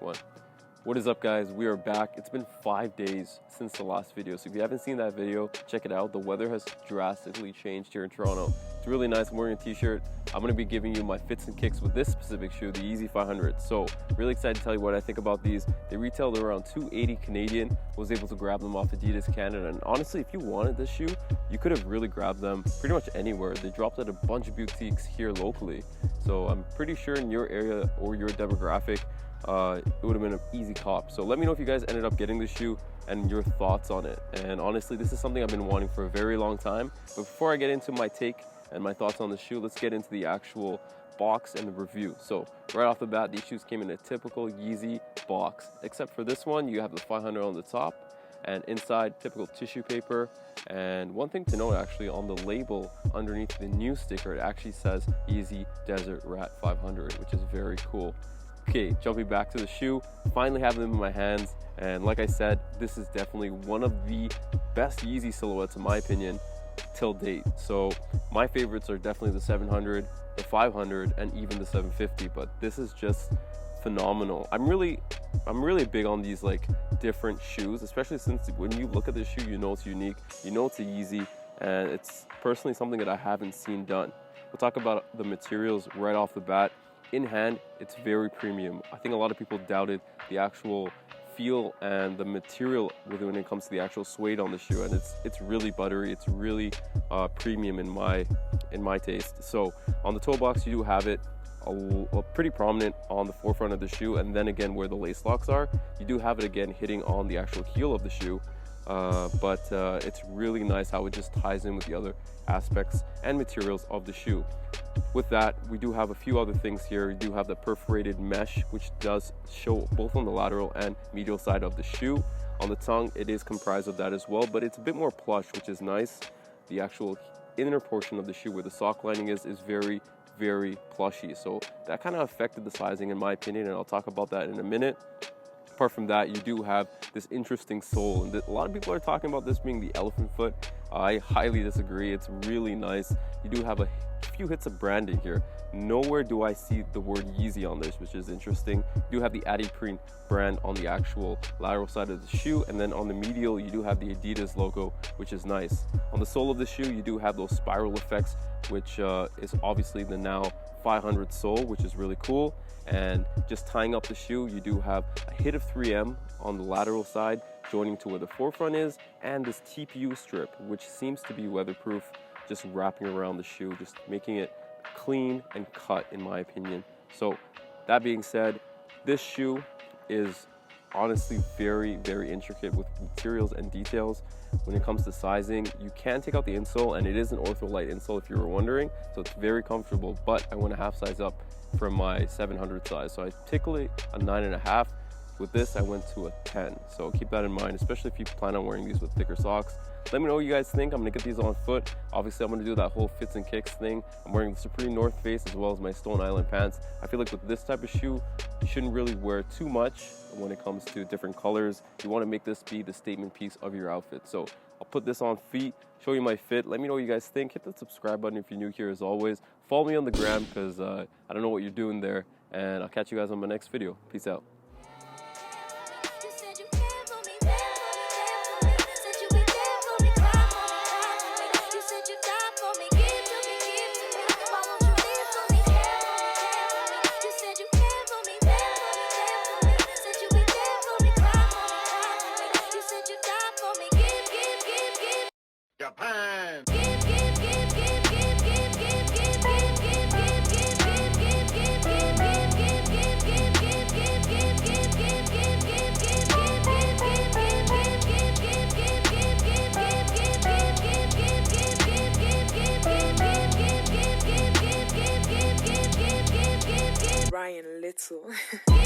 one. What is up, guys? We are back. It's been 5 days since the last video, so if you haven't seen that video, check it out. The weather has drastically changed here in Toronto. It's really nice. I'm wearing a t-shirt. I'm going to be giving you my fits and kicks with this specific shoe, the Yeezy 500. So really excited to tell you what I think about these. They retailed around $280 Canadian. Was able to grab them off Adidas Canada, and honestly, if you wanted this shoe, you could have really grabbed them pretty much anywhere. They dropped at a bunch of boutiques here locally, so I'm pretty sure in your area or your demographic, it would have been an easy cop. So let me know if you guys ended up getting this shoe and your thoughts on it. And honestly, this is something I've been wanting for a very long time. But before I get into my take and my thoughts on the shoe, let's get into the actual box and the review. So right off the bat, these shoes came in a typical Yeezy box, except for this one, you have the 500 on the top, and inside typical tissue paper. And one thing to note, actually, on the label underneath the new sticker, it actually says Yeezy Desert Rat 500, which is very cool. Okay, jumping back to the shoe, finally have them in my hands, and like I said, this is definitely one of the best Yeezy silhouettes in my opinion till date. So my favorites are definitely the 700, the 500, and even the 750, but this is just phenomenal. I'm really big on these like different shoes, especially since when you look at this shoe, you know it's unique, you know it's a Yeezy, and it's personally something that I haven't seen done. We'll talk about the materials right off the bat. In hand, it's very premium. I think a lot of people doubted the actual feel and the material when it comes to the actual suede on the shoe, and it's really buttery. It's really premium in my taste. So on the toe box, you do have it a pretty prominent on the forefront of the shoe, and then again where the lace locks are, you do have it again hitting on the actual heel of the shoe. But it's really nice how it just ties in with the other aspects and materials of the shoe. With that, we do have a few other things here. We do have the perforated mesh, which does show both on the lateral and medial side of the shoe. On the tongue, it is comprised of that as well, but it's a bit more plush, which is nice. The actual inner portion of the shoe where the sock lining is very, very plushy. So that kind of affected the sizing in my opinion, and I'll talk about that in a minute. Apart from that, you do have this interesting sole, and a lot of people are talking about this being the elephant foot. I highly disagree. It's really nice. You do have a few hits of branding here. Nowhere do I see the word Yeezy on this, which is interesting. You do have the Adidas brand on the actual lateral side of the shoe, and then on the medial, you do have the Adidas logo, which is nice. On the sole of the shoe, you do have those spiral effects, which is obviously the now 500 sole, which is really cool. And just tying up the shoe, you do have a hit of 3M on the lateral side, joining to where the forefront is, and this TPU strip, which seems to be weatherproof, just wrapping around the shoe, just making it clean and cut in my opinion. So that being said, this shoe is honestly very, very intricate with materials and details. When it comes to sizing, you can take out the insole, and it is an ortholite insole if you were wondering, so it's very comfortable, but I went a half size up from my 700 size, so I typically a 9.5. With this, I went to a 10, so keep that in mind, especially if you plan on wearing these with thicker socks. Let me know what you guys think. I'm gonna get these on foot. Obviously, I'm gonna do that whole fits and kicks thing. I'm wearing the Supreme North Face as well as my Stone Island pants. I feel like with this type of shoe, you shouldn't really wear too much when it comes to different colors. You wanna make this be the statement piece of your outfit. So I'll put this on feet, show you my fit. Let me know what you guys think. Hit the subscribe button if you're new here as always. Follow me on the gram because I don't know what you're doing there. And I'll catch you guys on my next video. Peace out. Japan. Ryan Little.